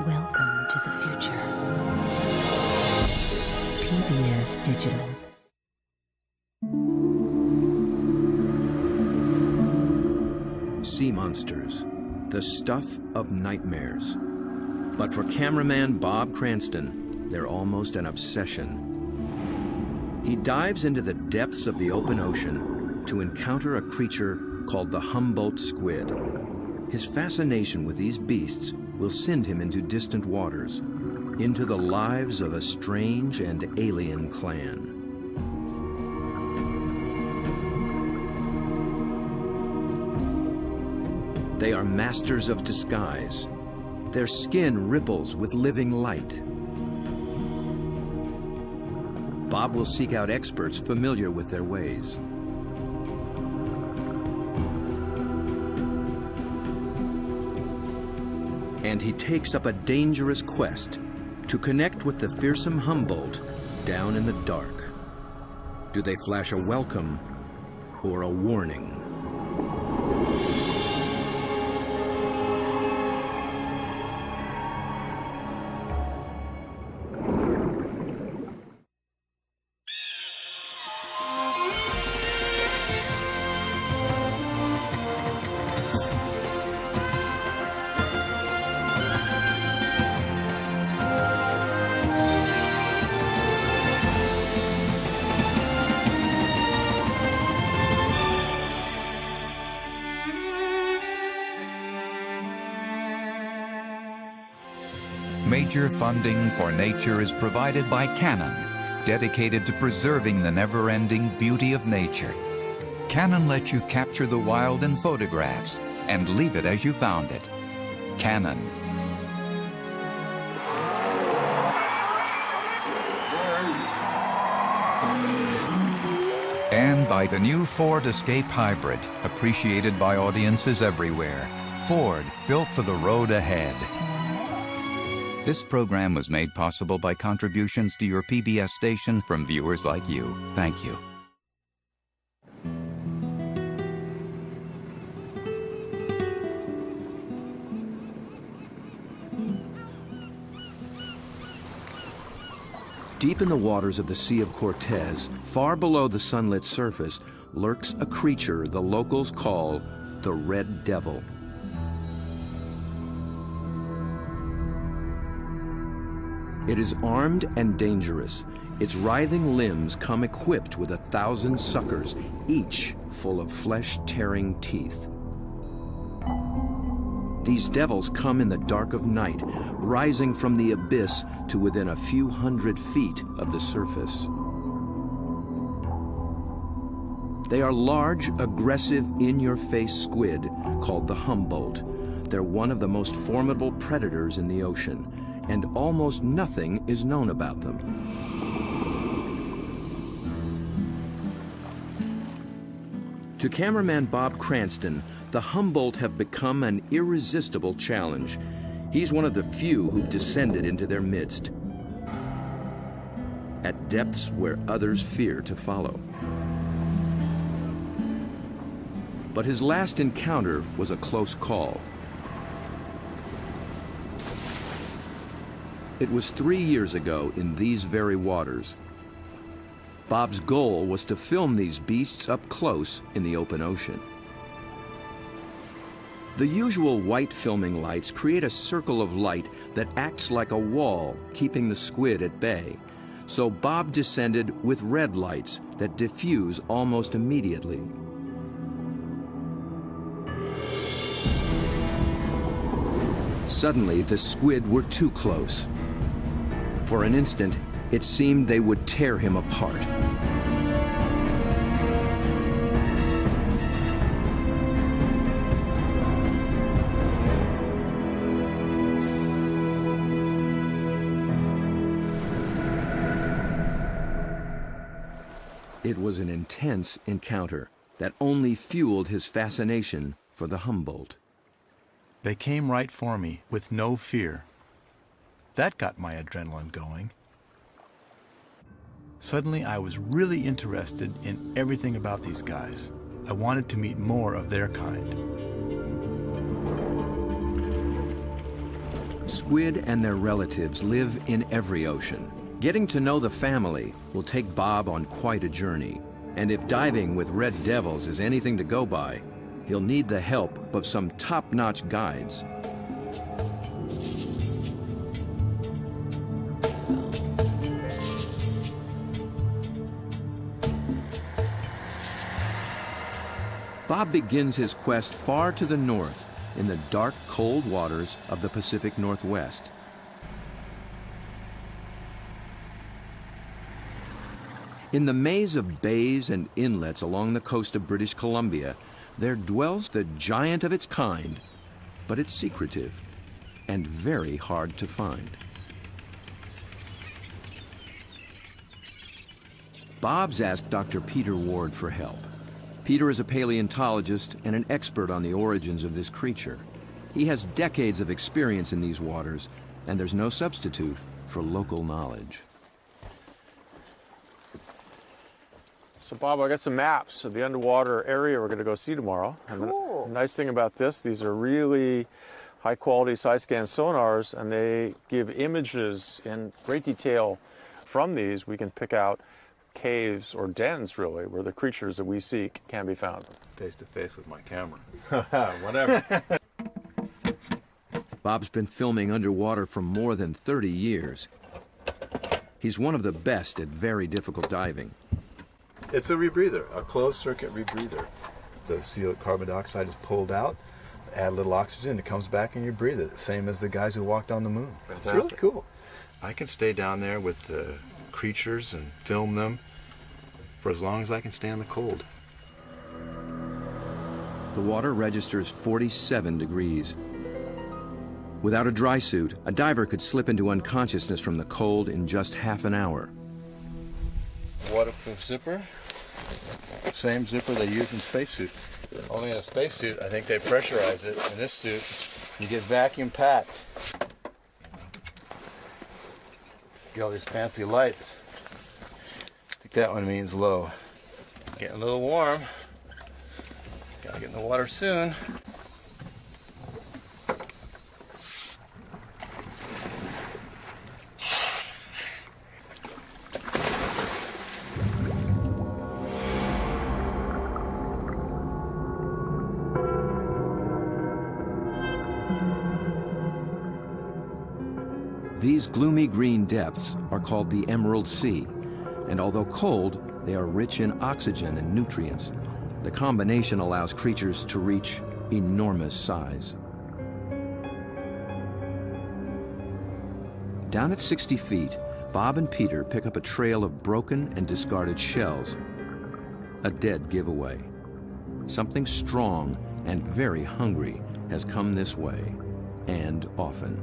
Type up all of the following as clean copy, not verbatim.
Welcome to the future. PBS Digital. Sea monsters, the stuff of nightmares. But for cameraman Bob Cranston, they're almost an obsession. He dives into the depths of the open ocean to encounter a creature called the Humboldt squid. His fascination with these beasts will send him into distant waters, into the lives of a strange and alien clan. They are masters of disguise. Their skin ripples with living light. Bob will seek out experts familiar with their ways. And he takes up a dangerous quest to connect with the fearsome Humboldt down in the dark. Do they flash a welcome or a warning? Major funding for nature is provided by Canon, dedicated to preserving the never-ending beauty of nature. Canon lets you capture the wild in photographs and leave it as you found it. Canon. And by the new Ford Escape Hybrid, appreciated by audiences everywhere. Ford, built for the road ahead. This program was made possible by contributions to your PBS station from viewers like you. Thank you. Deep in the waters of the Sea of Cortez, far below the sunlit surface, lurks a creature the locals call the Red Devil. It is armed and dangerous. Its writhing limbs come equipped with 1,000 suckers, each full of flesh-tearing teeth. These devils come in the dark of night, rising from the abyss to within a few hundred feet of the surface. They are large, aggressive, in-your-face squid called the Humboldt. They're one of the most formidable predators in the ocean, and almost nothing is known about them. To cameraman Bob Cranston, the Humboldt have become an irresistible challenge. He's one of the few who've descended into their midst, at depths where others fear to follow. But his last encounter was a close call. It was 3 years ago in these very waters. Bob's goal was to film these beasts up close in the open ocean. The usual white filming lights create a circle of light that acts like a wall, keeping the squid at bay. So Bob descended with red lights that diffuse almost immediately. Suddenly, the squid were too close. For an instant, it seemed they would tear him apart. It was an intense encounter that only fueled his fascination for the Humboldt. They came right for me with no fear. That got my adrenaline going. Suddenly, I was really interested in everything about these guys. I wanted to meet more of their kind. Squid and their relatives live in every ocean. Getting to know the family will take Bob on quite a journey. And if diving with red devils is anything to go by, he'll need the help of some top-notch guides. Bob begins his quest far to the north in the dark, cold waters of the Pacific Northwest. In the maze of bays and inlets along the coast of British Columbia, there dwells the giant of its kind, but it's secretive and very hard to find. Bob's asked Dr. Peter Ward for help. Peter is a paleontologist and an expert on the origins of this creature. He has decades of experience in these waters, and there's no substitute for local knowledge. So Bob, I got some maps of the underwater area we're going to go see tomorrow. Cool. And the nice thing about this, these are really high quality side scan sonars, and they give images in great detail. From these, we can pick out caves or dens, really, where the creatures that we seek can be found. Face to face with my camera. Whatever. Bob's been filming underwater for more than 30 years. He's one of the best at very difficult diving. It's a rebreather, a closed circuit rebreather. The CO carbon dioxide is pulled out, add a little oxygen, it comes back and you breathe it, same as the guys who walked on the moon. Fantastic. It's really cool. I can stay down there with the creatures and film them for as long as I can stand the cold. The water registers 47 degrees. Without a dry suit, a diver could slip into unconsciousness from the cold in just half an hour. Waterproof zipper. Same zipper they use in spacesuits. Only in a spacesuit, I think they pressurize it. In this suit, you get vacuum packed. Get all these fancy lights. I think that one means low. Getting a little warm. Gotta get in the water soon. These gloomy green depths are called the Emerald Sea, and although cold, they are rich in oxygen and nutrients. The combination allows creatures to reach enormous size. Down at 60 feet, Bob and Peter pick up a trail of broken and discarded shells. A dead giveaway. Something strong and very hungry has come this way, and often.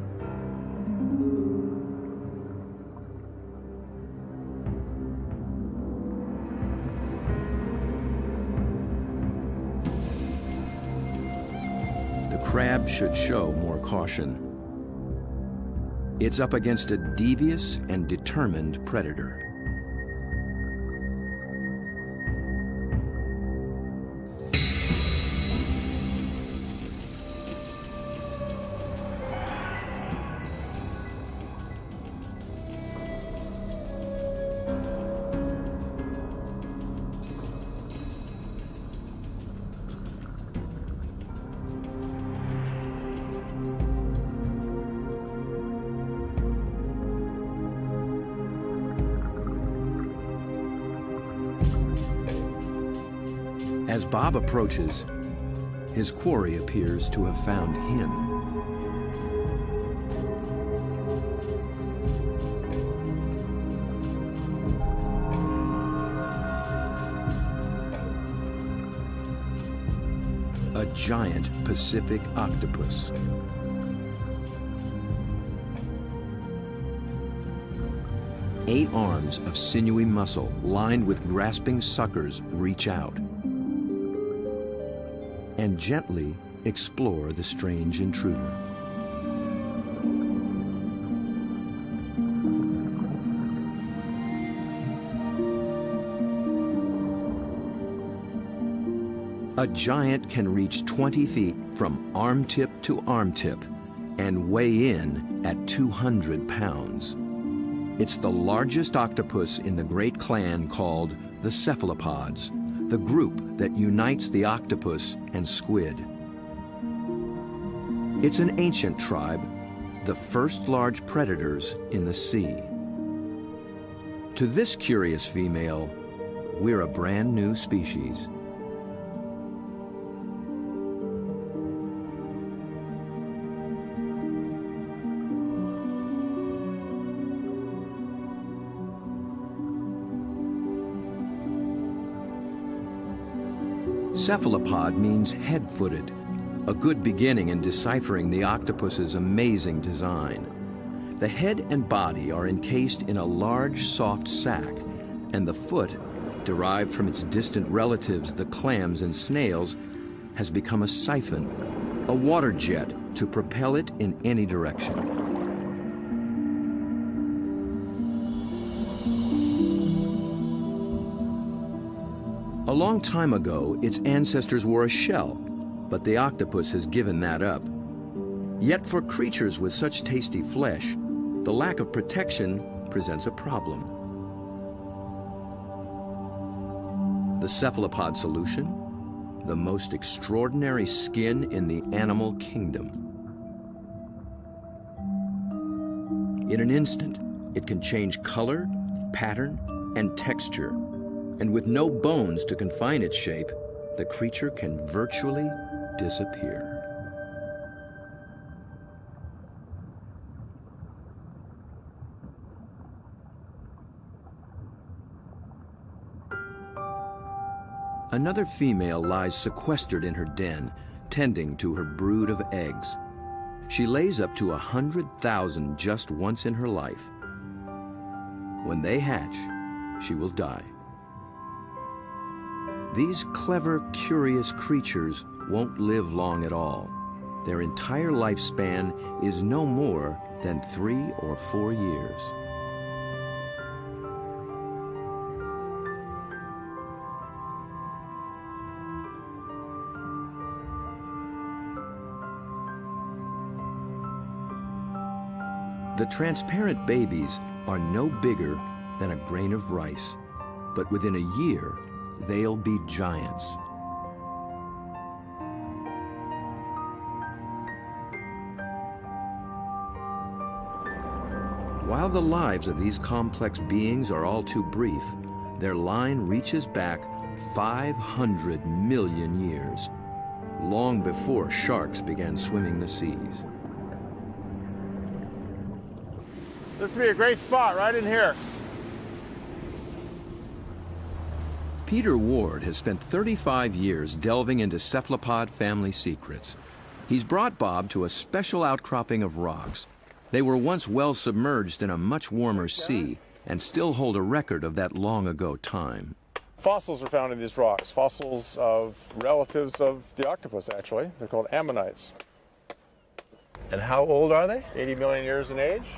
The crab should show more caution. It's up against a devious and determined predator. As Bob approaches, his quarry appears to have found him. A giant Pacific octopus. Eight arms of sinewy muscle lined with grasping suckers reach out and gently explore the strange intruder. A giant can reach 20 feet from arm tip to arm tip and weigh in at 200 pounds. It's the largest octopus in the great clan called the cephalopods, the group that unites the octopus and squid. It's an ancient tribe, the first large predators in the sea. To this curious female, we're a brand new species. Cephalopod means head-footed, a good beginning in deciphering the octopus's amazing design. The head and body are encased in a large, soft sac, and the foot, derived from its distant relatives, the clams and snails, has become a siphon, a water jet to propel it in any direction. A long time ago, its ancestors wore a shell, but the octopus has given that up. Yet for creatures with such tasty flesh, the lack of protection presents a problem. The cephalopod solution? The most extraordinary skin in the animal kingdom. In an instant, it can change color, pattern, and texture. And with no bones to confine its shape, the creature can virtually disappear. Another female lies sequestered in her den, tending to her brood of eggs. She lays up to 100,000 just once in her life. When they hatch, she will die. These clever, curious creatures won't live long at all. Their entire lifespan is no more than 3 or 4 years. The transparent babies are no bigger than a grain of rice, but within a year, they'll be giants. While the lives of these complex beings are all too brief, their line reaches back 500 million years, long before sharks began swimming the seas. This would be a great spot right in here. Peter Ward has spent 35 years delving into cephalopod family secrets. He's brought Bob to a special outcropping of rocks. They were once well submerged in a much warmer sea and still hold a record of that long ago time. Fossils are found in these rocks, fossils of relatives of the octopus, actually. They're called ammonites. And how old are they? 80 million years in age.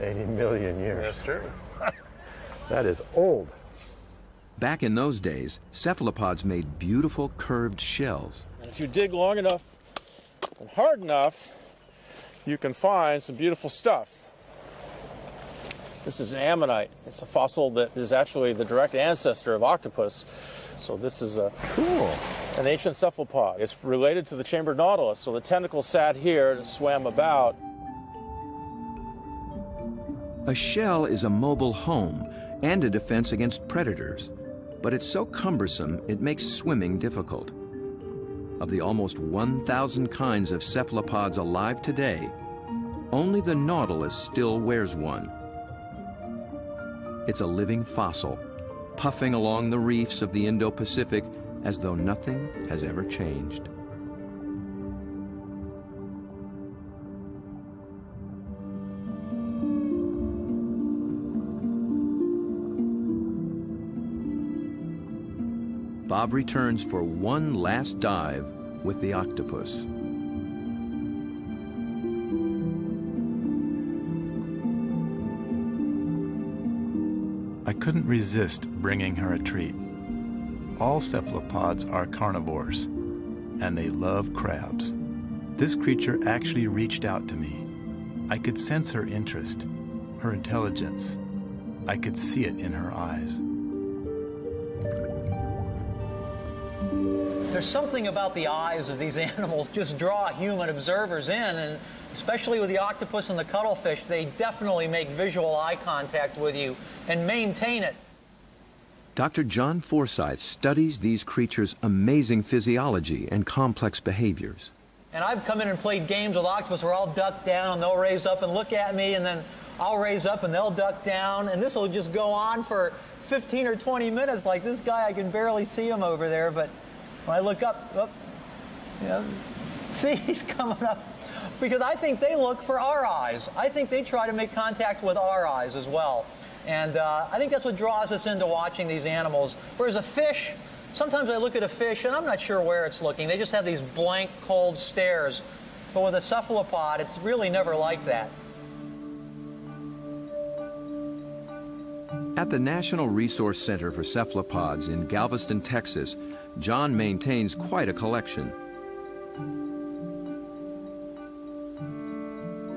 80 million years. That's true. That is old. Back in those days, cephalopods made beautiful curved shells. And if you dig long enough and hard enough, you can find some beautiful stuff. This is an ammonite. It's a fossil that is actually the direct ancestor of octopus. So this is an ancient cephalopod. It's related to the chambered nautilus. So the tentacles sat here and swam about. A shell is a mobile home and a defense against predators, but it's so cumbersome it makes swimming difficult. Of the almost 1,000 kinds of cephalopods alive today, only the nautilus still wears one. It's a living fossil, puffing along the reefs of the Indo-Pacific as though nothing has ever changed. Bob returns for one last dive with the octopus. I couldn't resist bringing her a treat. All cephalopods are carnivores, and they love crabs. This creature actually reached out to me. I could sense her interest, her intelligence. I could see it in her eyes. There's something about the eyes of these animals just draw human observers in, and especially with the octopus and the cuttlefish, they definitely make visual eye contact with you and maintain it. Dr. John Forsyth studies these creatures' amazing physiology and complex behaviors. And I've come in and played games with octopus where I'll duck down and they'll raise up and look at me, and then I'll raise up and they'll duck down, and this will just go on for 15 or 20 minutes. Like this guy, I can barely see him over there, but when I look up, see, he's coming up. Because I think they look for our eyes. I think they try to make contact with our eyes as well. And I think that's what draws us into watching these animals. Whereas a fish, sometimes I look at a fish and I'm not sure where it's looking. They just have these blank, cold stares. But with a cephalopod, it's really never like that. At the National Resource Center for Cephalopods in Galveston, Texas, John maintains quite a collection.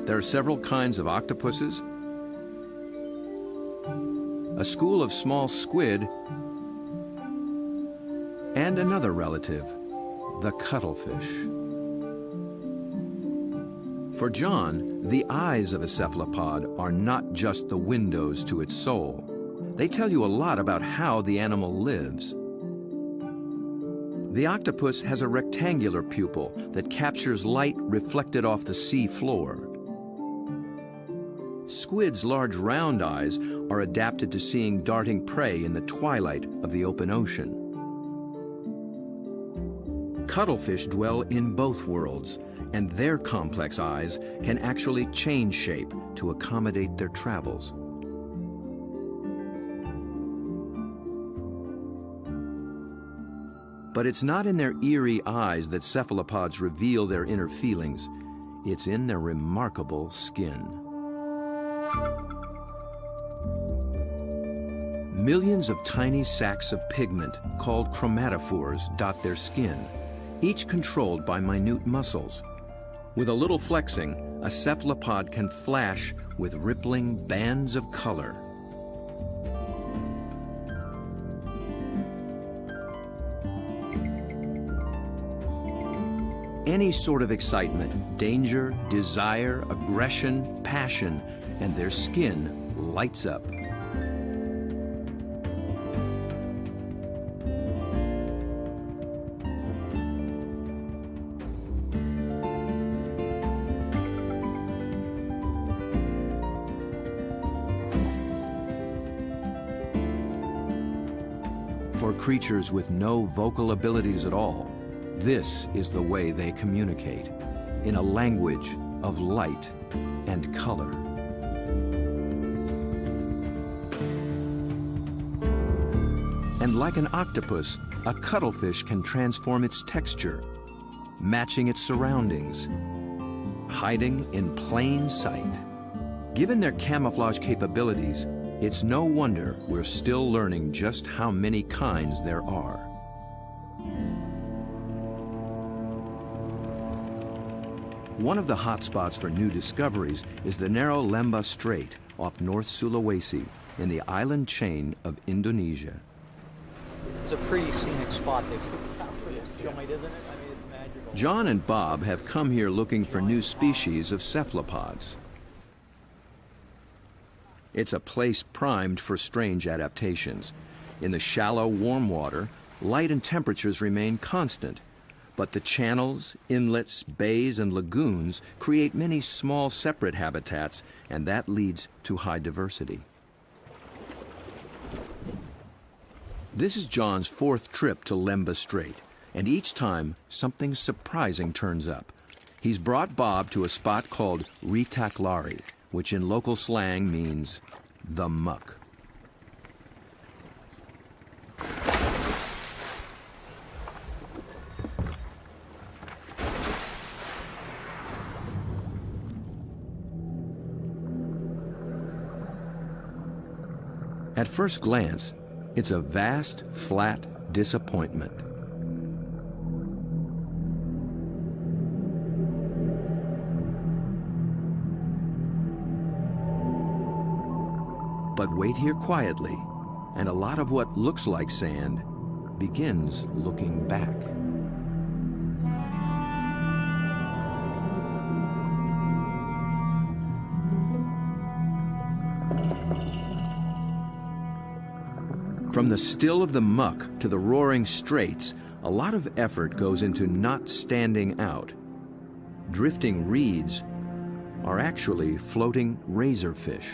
There are several kinds of octopuses, a school of small squid, and another relative, the cuttlefish. For John, the eyes of a cephalopod are not just the windows to its soul. They tell you a lot about how the animal lives. The octopus has a rectangular pupil that captures light reflected off the sea floor. Squid's large round eyes are adapted to seeing darting prey in the twilight of the open ocean. Cuttlefish dwell in both worlds, and their complex eyes can actually change shape to accommodate their travels. But it's not in their eerie eyes that cephalopods reveal their inner feelings. It's in their remarkable skin. Millions of tiny sacs of pigment called chromatophores dot their skin, each controlled by minute muscles. With a little flexing, a cephalopod can flash with rippling bands of color. Any sort of excitement, danger, desire, aggression, passion, and their skin lights up. For creatures with no vocal abilities at all, this is the way they communicate, in a language of light and color. And like an octopus, a cuttlefish can transform its texture, matching its surroundings, hiding in plain sight. Given their camouflage capabilities, it's no wonder we're still learning just how many kinds there are. One of the hotspots for new discoveries is the narrow Lembah Strait off North Sulawesi in the island chain of Indonesia. It's a pretty scenic spot they picked out for this joint, isn't it? I mean, it's magical. John and Bob have come here looking for new species of cephalopods. It's a place primed for strange adaptations. In the shallow, warm water, light and temperatures remain constant, but the channels, inlets, bays, and lagoons create many small separate habitats, and that leads to high diversity. This is John's fourth trip to Lembah Strait, and each time something surprising turns up. He's brought Bob to a spot called Ritaklari, which in local slang means the muck. At first glance, it's a vast, flat disappointment. But wait here quietly, and a lot of what looks like sand begins looking back. From the still of the muck to the roaring straits, a lot of effort goes into not standing out. Drifting reeds are actually floating razorfish.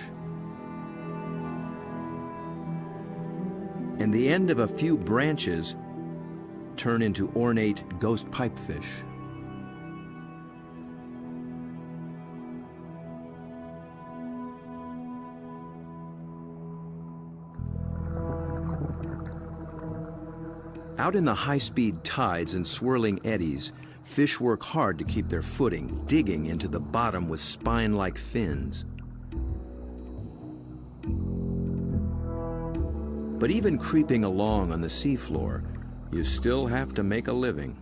And the end of a few branches turn into ornate ghost pipefish. Out in the high-speed tides and swirling eddies, fish work hard to keep their footing, digging into the bottom with spine-like fins. But even creeping along on the seafloor, you still have to make a living.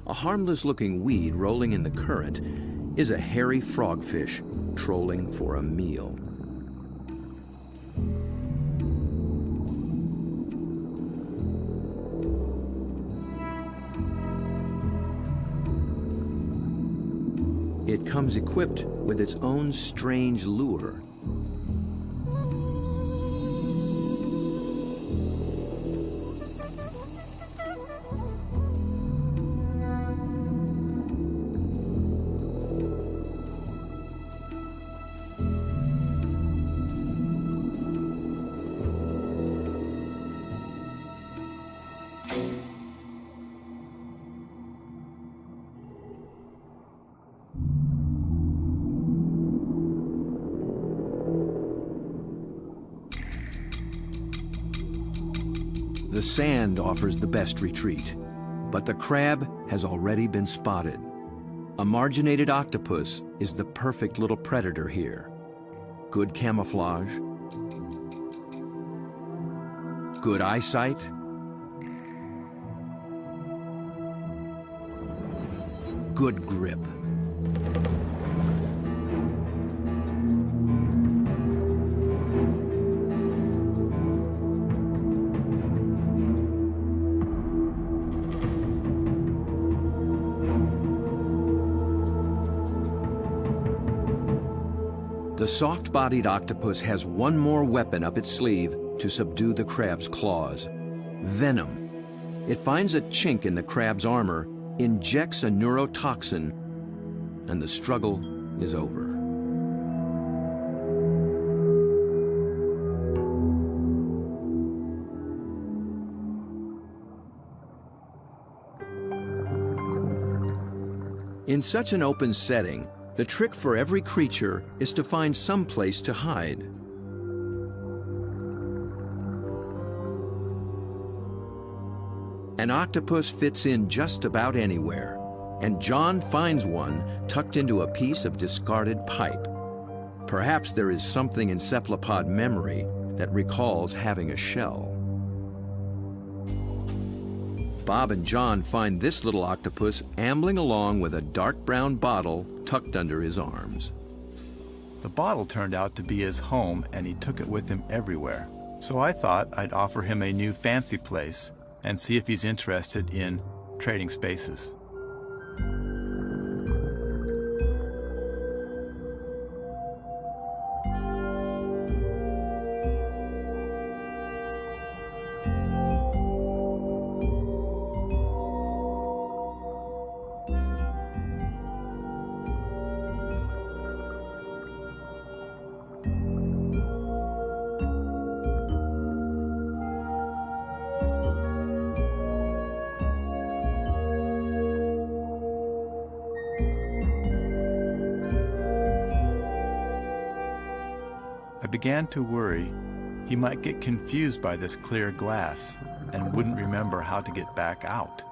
A harmless-looking weed rolling in the current is a hairy frogfish trolling for a meal. It comes equipped with its own strange lure. The sand offers the best retreat, but the crab has already been spotted. A marginated octopus is the perfect little predator here. Good camouflage, good eyesight, good grip. The soft-bodied octopus has one more weapon up its sleeve to subdue the crab's claws: venom. It finds a chink in the crab's armor, injects a neurotoxin, and the struggle is over. In such an open setting, the trick for every creature is to find some place to hide. An octopus fits in just about anywhere, and John finds one tucked into a piece of discarded pipe. Perhaps there is something in cephalopod memory that recalls having a shell. Bob and John find this little octopus ambling along with a dark brown bottle tucked under his arms. The bottle turned out to be his home, and he took it with him everywhere. So I thought I'd offer him a new fancy place and see if he's interested in trading spaces. I began to worry he might get confused by this clear glass and wouldn't remember how to get back out.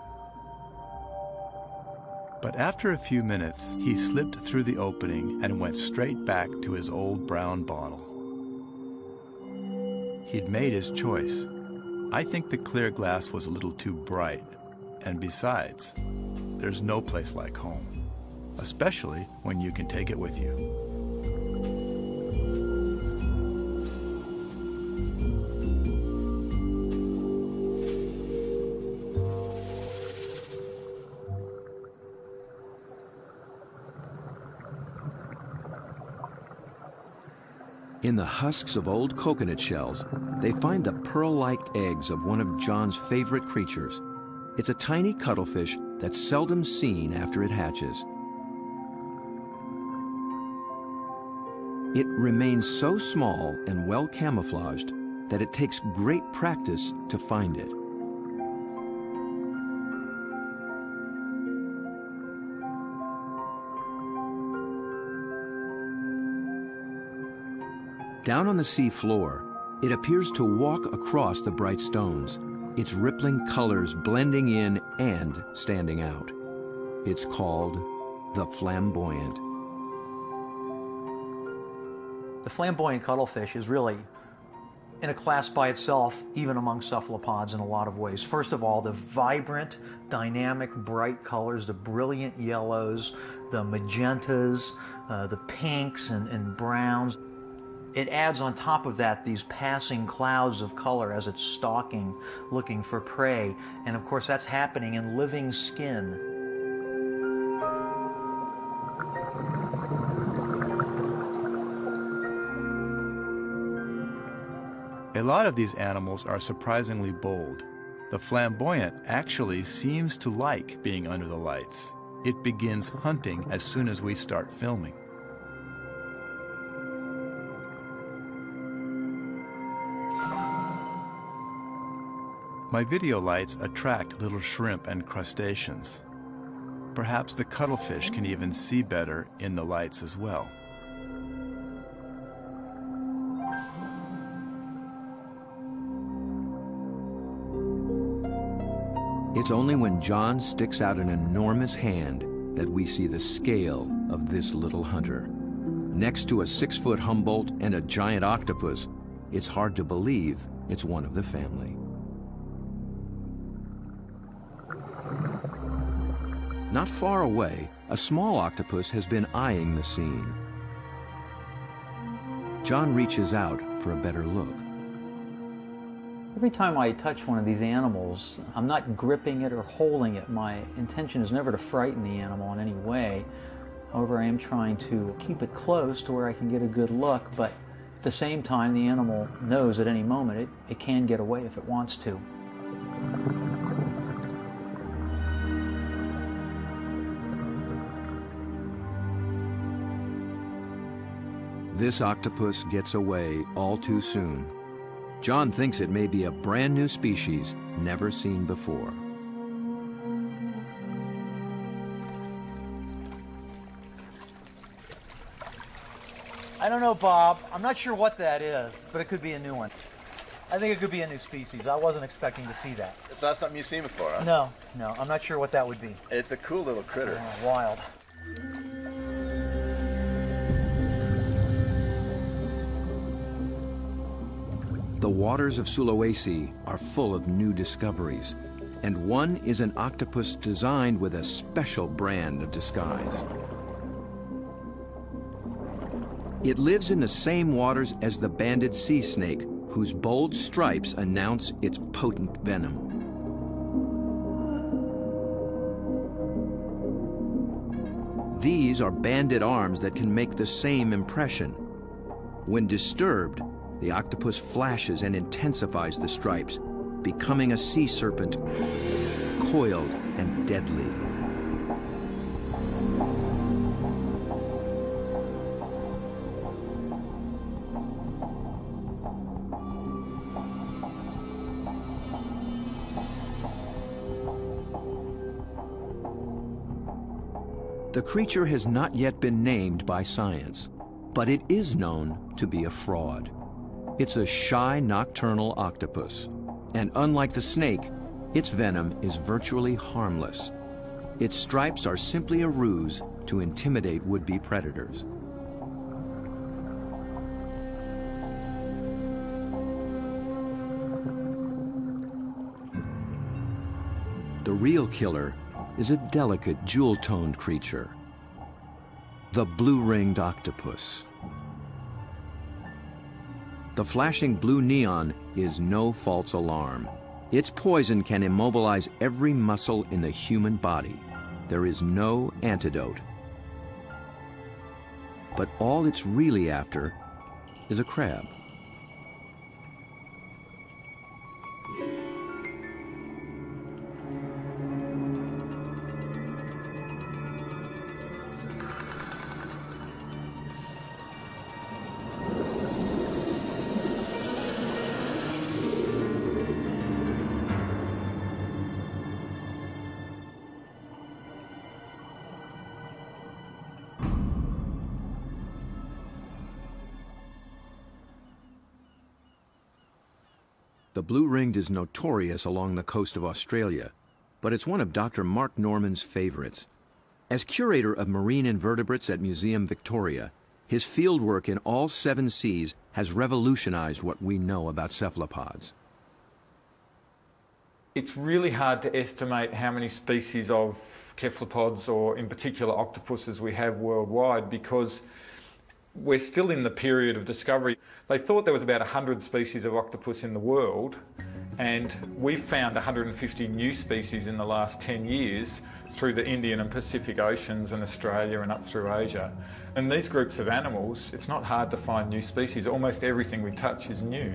But after a few minutes, he slipped through the opening and went straight back to his old brown bottle. He'd made his choice. I think the clear glass was a little too bright, and besides, there's no place like home. especially when you can take it with you. In the husks of old coconut shells, they find the pearl-like eggs of one of John's favorite creatures. It's a tiny cuttlefish that's seldom seen after it hatches. It remains so small and well camouflaged that it takes great practice to find it. Down on the sea floor, it appears to walk across the bright stones, its rippling colors blending in and standing out. It's called the flamboyant. The flamboyant cuttlefish is really in a class by itself, even among cephalopods in a lot of ways. First of all, the vibrant, dynamic, bright colors, the brilliant yellows, the magentas, the pinks and browns. It adds on top of that these passing clouds of color as it's stalking, looking for prey. And of course that's happening in living skin. A lot of these animals are surprisingly bold. The flamboyant actually seems to like being under the lights. It begins hunting as soon as we start filming. My video lights attract little shrimp and crustaceans. Perhaps the cuttlefish can even see better in the lights as well. It's only when John sticks out an enormous hand that we see the scale of this little hunter. Next to a 6-foot Humboldt and a giant octopus, it's hard to believe it's one of the family. Not far away, a small octopus has been eyeing the scene. John reaches out for a better look. Every time I touch one of these animals, I'm not gripping it or holding it. My intention is never to frighten the animal in any way. However, I am trying to keep it close to where I can get a good look, but at the same time, the animal knows at any moment it can get away if it wants to. This octopus gets away all too soon. John thinks it may be a brand new species never seen before. I don't know, Bob. I'm not sure what that is, but it could be a new one. I think it could be a new species. I wasn't expecting to see that. It's not something you've seen before, huh? No, I'm not sure what that would be. It's a cool little critter. Oh, wild. The waters of Sulawesi are full of new discoveries, and one is an octopus designed with a special brand of disguise. It lives in the same waters as the banded sea snake, whose bold stripes announce its potent venom. These are banded arms that can make the same impression. When disturbed, the octopus flashes and intensifies the stripes, becoming a sea serpent, coiled and deadly. The creature has not yet been named by science, but it is known to be a fraud. It's a shy nocturnal octopus, and unlike the snake, its venom is virtually harmless. Its stripes are simply a ruse to intimidate would-be predators. The real killer is a delicate, jewel-toned creature. The blue-ringed octopus. The flashing blue neon is no false alarm. Its poison can immobilize every muscle in the human body. There is no antidote. But all it's really after is a crab. The blue-ringed is notorious along the coast of Australia, but it's one of Dr. Mark Norman's favorites. As curator of marine invertebrates at Museum Victoria, his fieldwork in all 7 seas has revolutionized what we know about cephalopods. It's really hard to estimate how many species of cephalopods, or in particular octopuses, we have worldwide, because we're still in the period of discovery. They thought there was about 100 species of octopus in the world, and we've found 150 new species in the last 10 years through the Indian and Pacific Oceans and Australia and up through Asia. And these groups of animals, it's not hard to find new species. Almost everything we touch is new.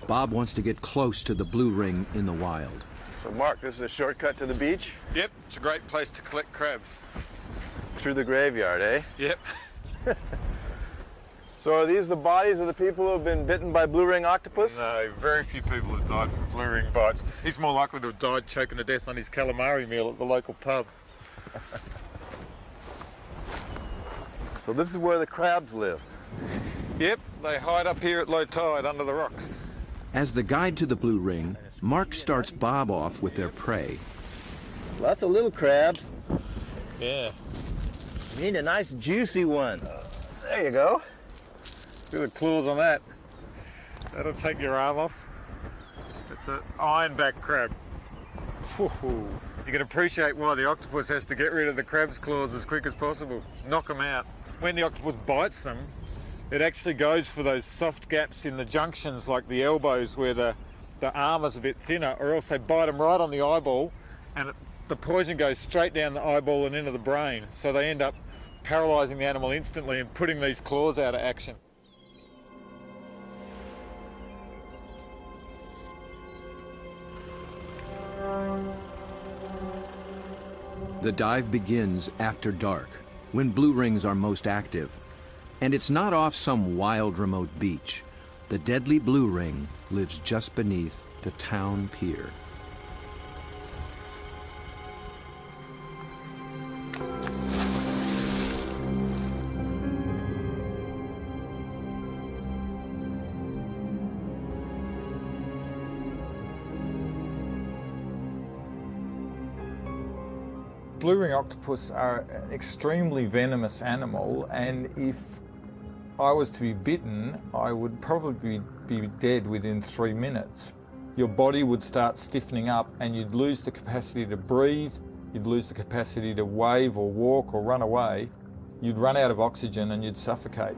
Bob wants to get close to the blue ring in the wild. So Mark, this is a shortcut to the beach? Yep, it's a great place to collect crabs. Through the graveyard, eh? Yep. So are these the bodies of the people who have been bitten by blue ring octopus? No, very few people have died from blue ring bites. He's more likely to have died choking to death on his calamari meal at the local pub. So this is where the crabs live? Yep, they hide up here at low tide under the rocks. As the guide to the blue ring, Mark starts Bob off with their prey. Lots of little crabs. Yeah. You need a nice juicy one. There you go. See the claws on that? That'll take your arm off. It's an ironback crab. You can appreciate why the octopus has to get rid of the crab's claws as quick as possible. Knock them out. When the octopus bites them, it actually goes for those soft gaps in the junctions, like the elbows where the arm is a bit thinner, or else they bite them right on the eyeball, and the poison goes straight down the eyeball and into the brain. So they end up paralysing the animal instantly and putting these claws out of action. The dive begins after dark, when blue rings are most active. And it's not off some wild remote beach. The deadly blue ring lives just beneath the town pier. Blue ring octopus are an extremely venomous animal, and if I was to be bitten, I would probably be dead within 3 minutes. Your body would start stiffening up and you'd lose the capacity to breathe, you'd lose the capacity to wave or walk or run away, you'd run out of oxygen and you'd suffocate.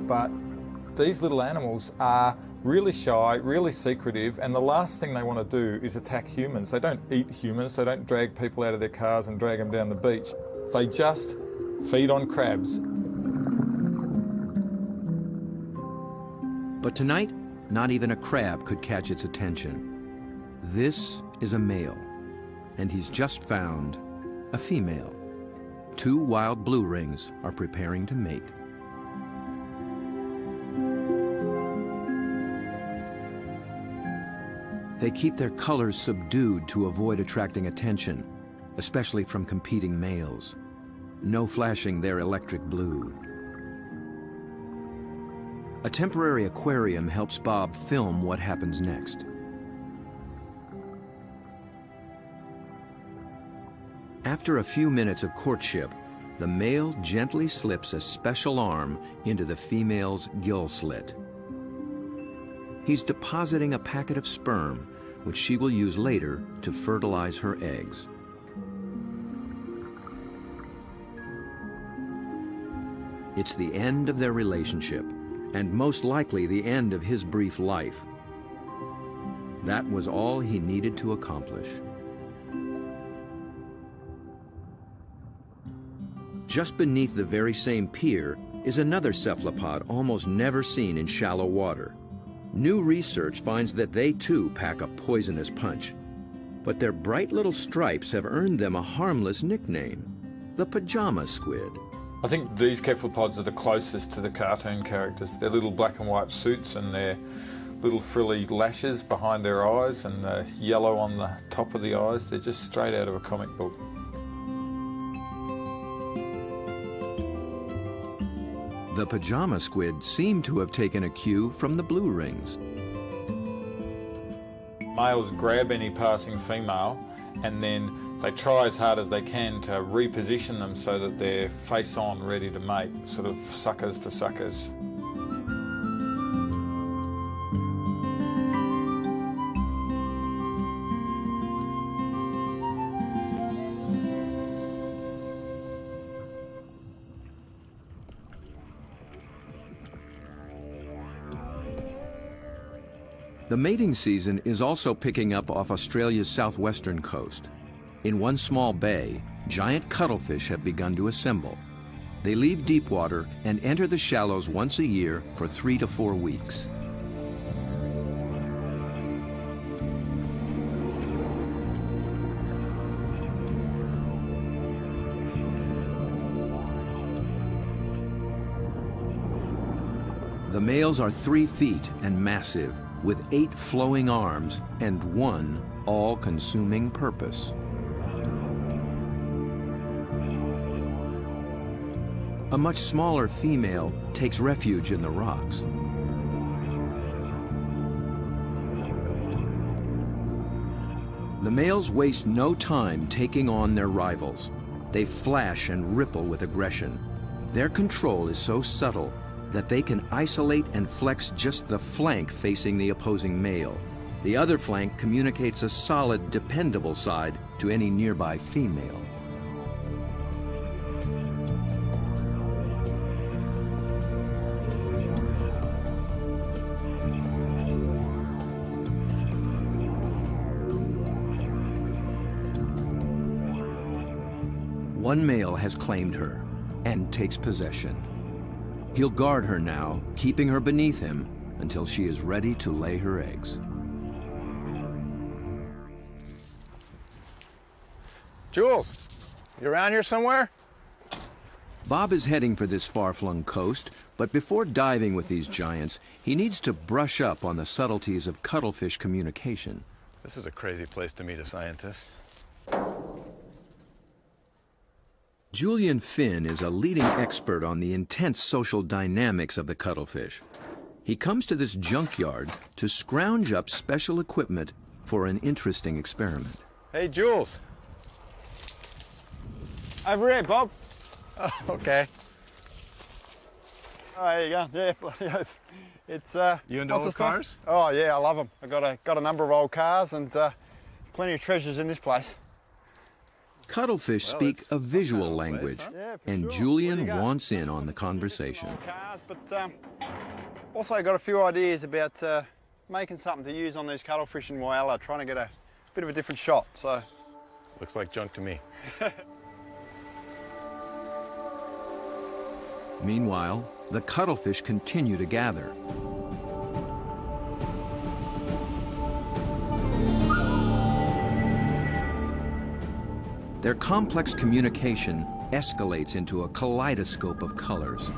But these little animals are really shy, really secretive, and the last thing they want to do is attack humans. They don't eat humans, they don't drag people out of their cars and drag them down the beach. They just feed on crabs. But tonight, not even a crab could catch its attention. This is a male, and he's just found a female. 2 wild blue rings are preparing to mate. They keep their colors subdued to avoid attracting attention, especially from competing males. No flashing their electric blue. A temporary aquarium helps Bob film what happens next. After a few minutes of courtship, the male gently slips a special arm into the female's gill slit. He's depositing a packet of sperm, which she will use later to fertilize her eggs. It's the end of their relationship, and most likely the end of his brief life. That was all he needed to accomplish. Just beneath the very same pier is another cephalopod almost never seen in shallow water. New research finds that they too pack a poisonous punch. But their bright little stripes have earned them a harmless nickname, the pajama squid. I think these cephalopods are the closest to the cartoon characters. Their little black and white suits and their little frilly lashes behind their eyes and the yellow on the top of the eyes. They're just straight out of a comic book. The pajama squid seem to have taken a cue from the blue rings. Males grab any passing female and then they try as hard as they can to reposition them so that they're face on, ready to mate, sort of suckers to suckers. The mating season is also picking up off Australia's southwestern coast. In one small bay, giant cuttlefish have begun to assemble. They leave deep water and enter the shallows once a year for 3 to 4 weeks. The males are 3 feet and massive, with 8 flowing arms and one all-consuming purpose. A much smaller female takes refuge in the rocks. The males waste no time taking on their rivals. They flash and ripple with aggression. Their control is so subtle that they can isolate and flex just the flank facing the opposing male. The other flank communicates a solid, dependable side to any nearby female. One male has claimed her and takes possession. He'll guard her now, keeping her beneath him until she is ready to lay her eggs. Jules, you around here somewhere? Bob is heading for this far-flung coast, but before diving with these giants, he needs to brush up on the subtleties of cuttlefish communication. This is a crazy place to meet a scientist. Julian Finn is a leading expert on the intense social dynamics of the cuttlefish. He comes to this junkyard to scrounge up special equipment for an interesting experiment. Hey, Jules. Over here, Bob. Oh, okay. Oh, there you go. Yeah, it's You into old cars? Oh yeah, I love them. I got a number of old cars and plenty of treasures in this place. Cuttlefish speak a visual language, and Julian wants in on the conversation. Cars, but also got a few ideas about making something to use on these cuttlefish in Whyalla, trying to get a bit of a different shot. So looks like junk to me. Meanwhile, the cuttlefish continue to gather. Their complex communication escalates into a kaleidoscope of colors.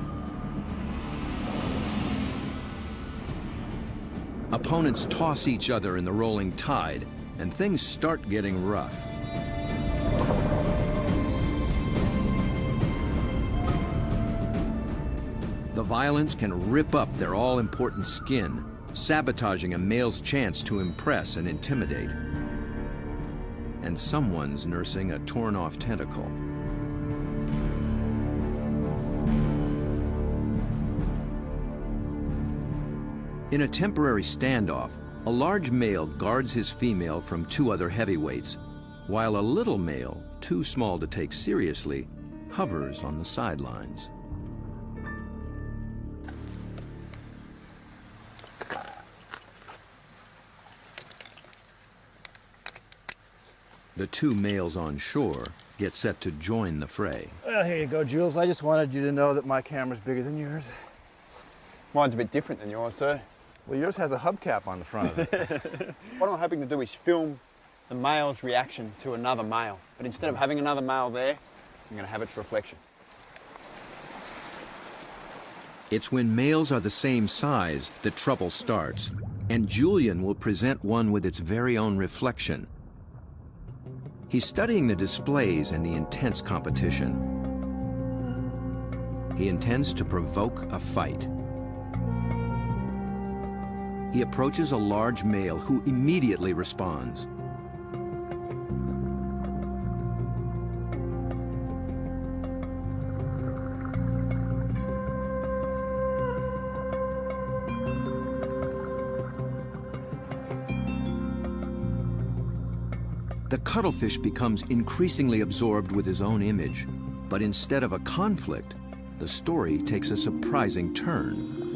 Opponents toss each other in the rolling tide, and things start getting rough. The violence can rip up their all-important skin, sabotaging a male's chance to impress and intimidate. And someone's nursing a torn-off tentacle. In a temporary standoff, a large male guards his female from two other heavyweights, while a little male, too small to take seriously, hovers on the sidelines. The two males on shore get set to join the fray. Well, here you go, Jules. I just wanted you to know that my camera's bigger than yours. Mine's a bit different than yours too. Well, yours has a hubcap on the front of it. What I'm hoping to do is film the male's reaction to another male. But instead of having another male there, I'm going to have its reflection. It's when males are the same size that trouble starts, and Julian will present one with its very own reflection. He's studying the displays and the intense competition. He intends to provoke a fight. He approaches a large male who immediately responds. The cuttlefish becomes increasingly absorbed with his own image, but instead of a conflict, the story takes a surprising turn.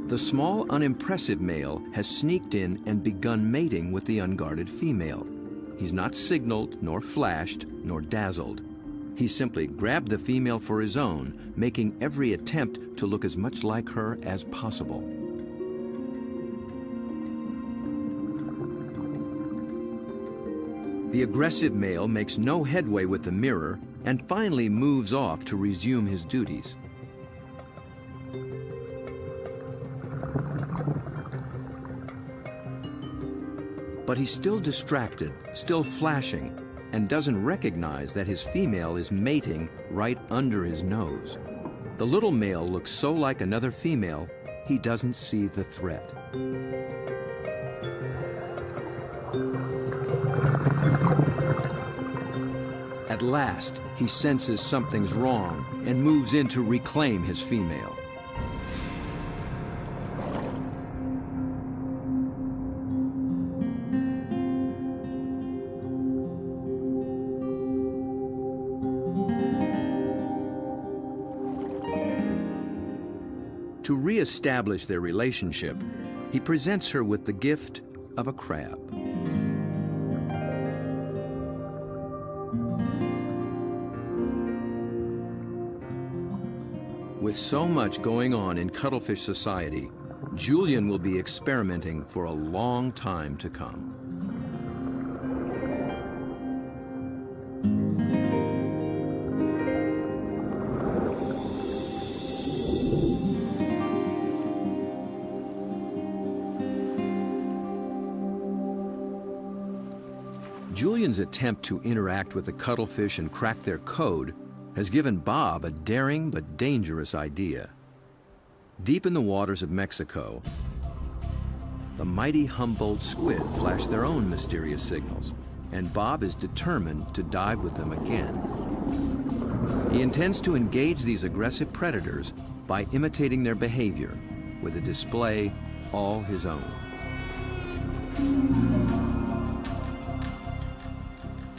The small, unimpressive male has sneaked in and begun mating with the unguarded female. He's not signaled, nor flashed, nor dazzled. He simply grabbed the female for his own, making every attempt to look as much like her as possible. The aggressive male makes no headway with the mirror and finally moves off to resume his duties. But he's still distracted, still flashing, and doesn't recognize that his female is mating right under his nose. The little male looks so like another female, he doesn't see the threat. At last, he senses something's wrong and moves in to reclaim his female. To re-establish their relationship, he presents her with the gift of a crab. With so much going on in cuttlefish society, Julian will be experimenting for a long time to come. Julian's attempt to interact with the cuttlefish and crack their code has given Bob a daring but dangerous idea. Deep in the waters of Mexico, the mighty Humboldt squid flash their own mysterious signals, and Bob is determined to dive with them again. He intends to engage these aggressive predators by imitating their behavior with a display all his own.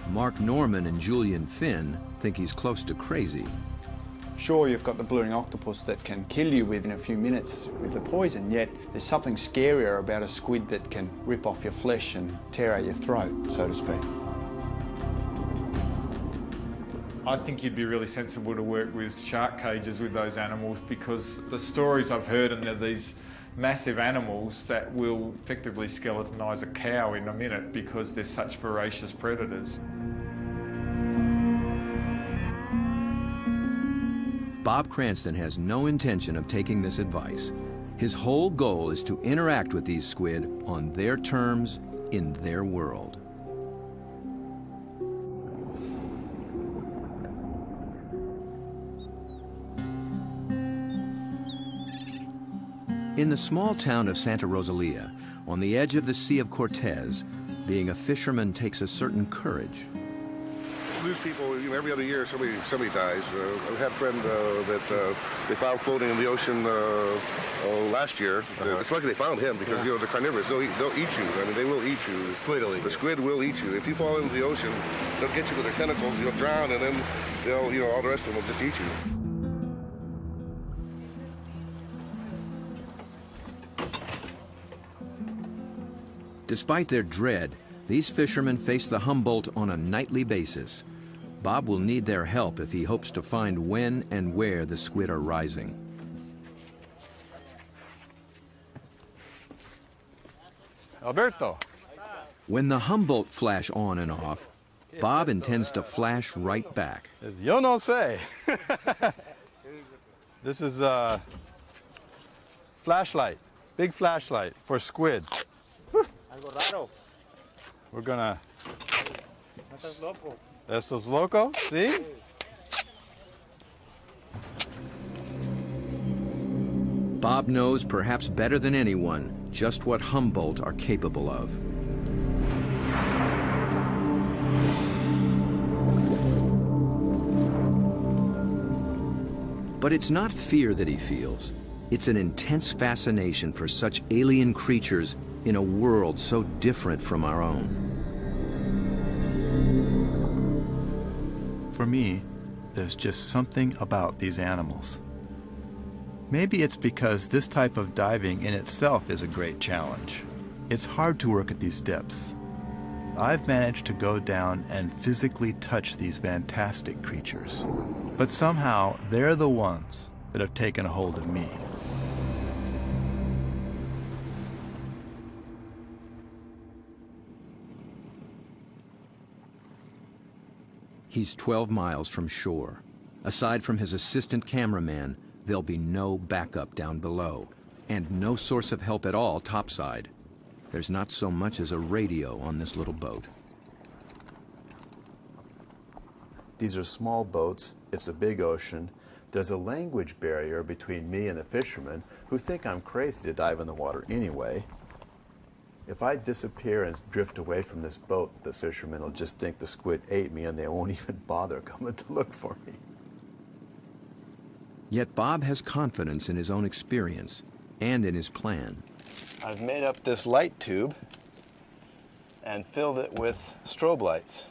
Mark Norman and Julian Finn think he's close to crazy. Sure, you've got the blue ring octopus that can kill you within a few minutes with the poison, yet there's something scarier about a squid that can rip off your flesh and tear out your throat, so to speak. I think you'd be really sensible to work with shark cages with those animals, because the stories I've heard, and they're these massive animals that will effectively skeletonise a cow in a minute because they're such voracious predators. Bob Cranston has no intention of taking this advice. His whole goal is to interact with these squid on their terms, in their world. In the small town of Santa Rosalia, on the edge of the Sea of Cortez, being a fisherman takes a certain courage. lose people, you know, every other year. Somebody dies. I had a friend that they found floating in the ocean last year. It's lucky they found him because you know the carnivorous. They'll eat you. I mean, they will eat you. The squid will eat you. If you fall into the ocean, they'll get you with their tentacles. You'll drown, and then they'll, you know, all the rest of them will just eat you. Despite their dread, these fishermen face the Humboldt on a nightly basis. Bob will need their help if he hopes to find when and where the squid are rising. Alberto. When the Humboldt flash on and off, Bob intends to flash right back. Yo no sé. This is a flashlight, big flashlight for squid. We're gonna... Estos loco, see? Bob knows perhaps better than anyone just what Humboldt are capable of. But it's not fear that he feels. It's an intense fascination for such alien creatures in a world so different from our own. For me, there's just something about these animals. Maybe it's because this type of diving in itself is a great challenge. It's hard to work at these depths. I've managed to go down and physically touch these fantastic creatures, but somehow they're the ones that have taken a hold of me. He's 12 miles from shore. Aside from his assistant cameraman, there'll be no backup down below, and no source of help at all topside. There's not so much as a radio on this little boat. These are small boats. It's a big ocean. There's a language barrier between me and the fishermen who think I'm crazy to dive in the water anyway. If I disappear and drift away from this boat, the fishermen will just think the squid ate me and they won't even bother coming to look for me. Yet Bob has confidence in his own experience and in his plan. I've made up this light tube and filled it with strobe lights.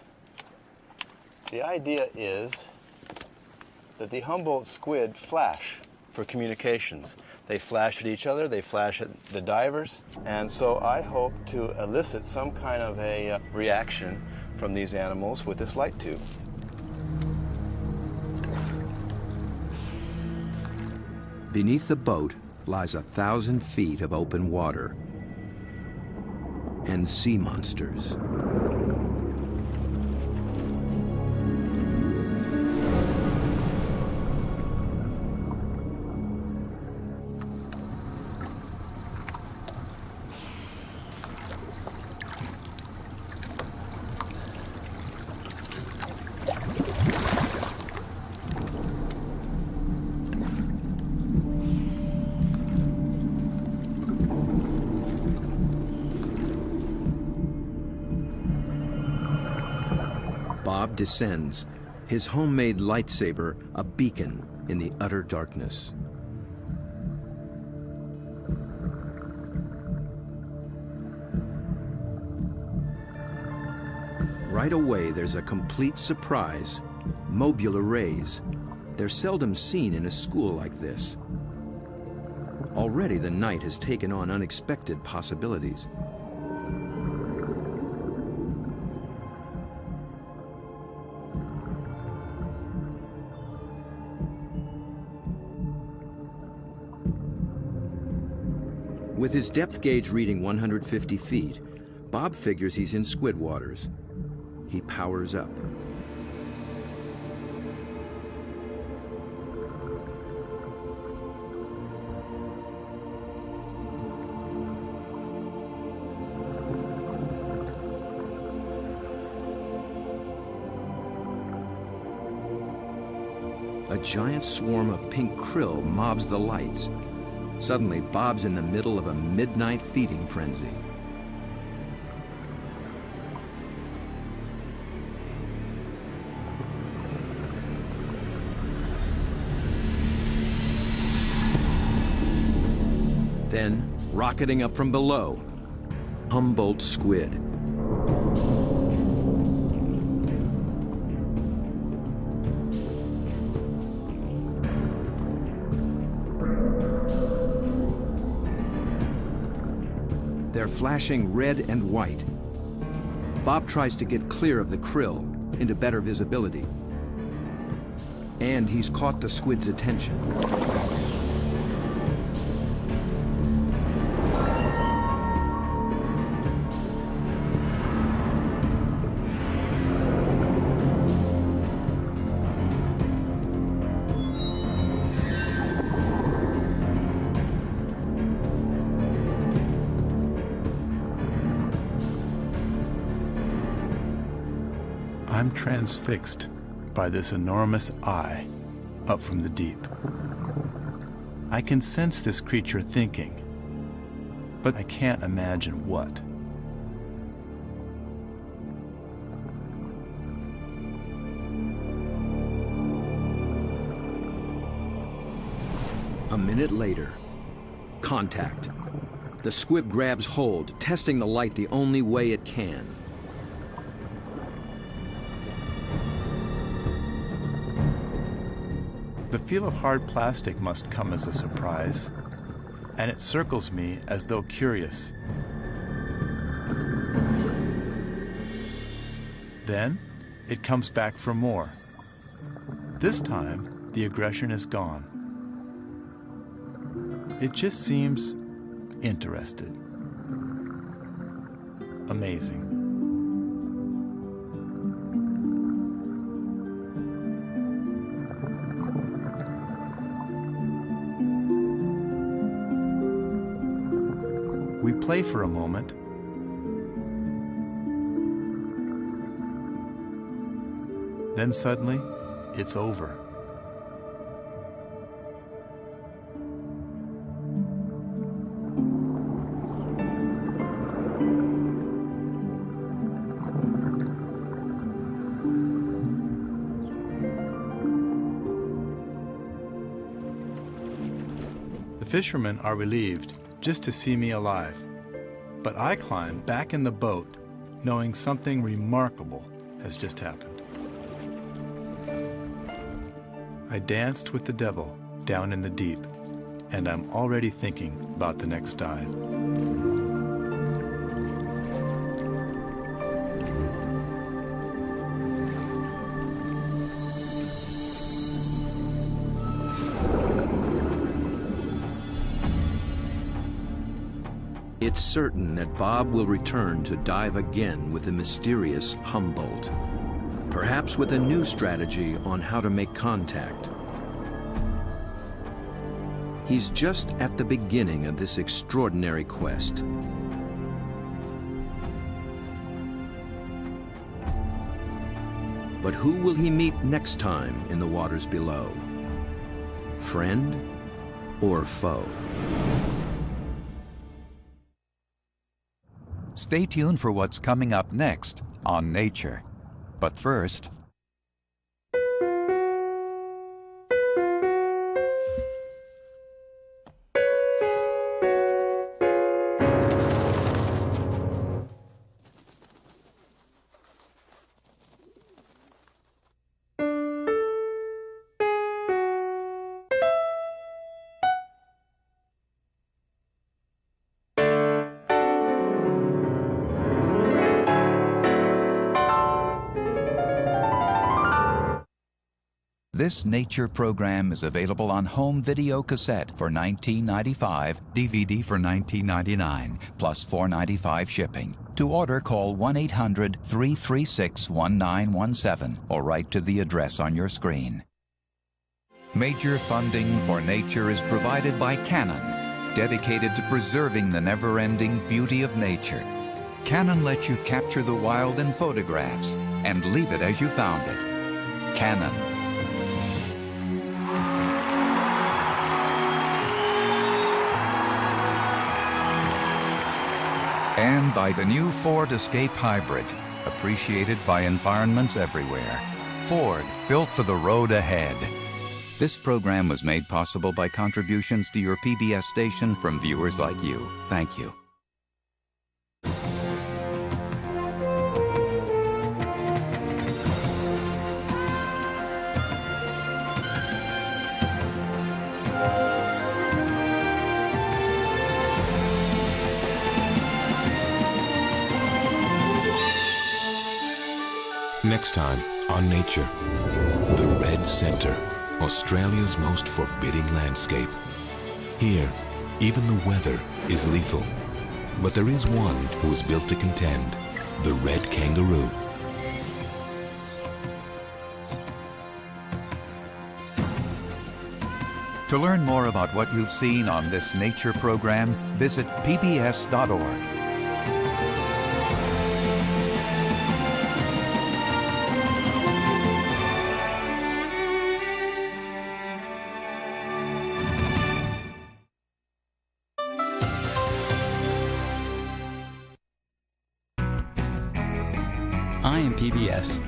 The idea is that the Humboldt squid flash for communications. They flash at each other, they flash at the divers, and so I hope to elicit some kind of a reaction from these animals with this light tube. Beneath the boat lies 1,000 feet of open water and sea monsters. Bob descends, his homemade lightsaber a beacon in the utter darkness. Right away, there's a complete surprise. Mobile arrays. They're seldom seen in a school like this. Already the night has taken on unexpected possibilities. With his depth gauge reading 150 feet, Bob figures he's in squid waters. He powers up. A giant swarm of pink krill mobs the lights. Suddenly, Bob's in the middle of a midnight feeding frenzy. Then, rocketing up from below, Humboldt squid. They're flashing red and white. Bob tries to get clear of the krill into better visibility. And he's caught the squid's attention. I'm transfixed by this enormous eye up from the deep. I can sense this creature thinking, but I can't imagine what. A minute later, contact. The squid grabs hold, testing the light the only way it can. The feel of hard plastic must come as a surprise, and it circles me as though curious. Then, it comes back for more. This time, the aggression is gone. It just seems interested. Amazing. We play for a moment. Then suddenly, it's over. The fishermen are relieved just to see me alive. But I climb back in the boat, knowing something remarkable has just happened. I danced with the devil down in the deep, and I'm already thinking about the next dive. It's certain that Bob will return to dive again with the mysterious Humboldt, perhaps with a new strategy on how to make contact. He's just at the beginning of this extraordinary quest. But who will he meet next time in the waters below? Friend or foe? Stay tuned for what's coming up next on Nature. But first, this Nature program is available on home video cassette for $19.95, DVD for $19.99, plus $4.95 shipping. To order, call 1-800-336-1917 or write to the address on your screen. Major funding for Nature is provided by Canon, dedicated to preserving the never-ending beauty of nature. Canon lets you capture the wild in photographs and leave it as you found it. Canon. And by the new Ford Escape Hybrid, appreciated by environments everywhere. Ford, built for the road ahead. This program was made possible by contributions to your PBS station from viewers like you. Thank you. Next time on Nature, the Red Centre, Australia's most forbidding landscape. Here, even the weather is lethal. But there is one who is built to contend, the red kangaroo. To learn more about what you've seen on this nature program, visit pbs.org. I am PBS,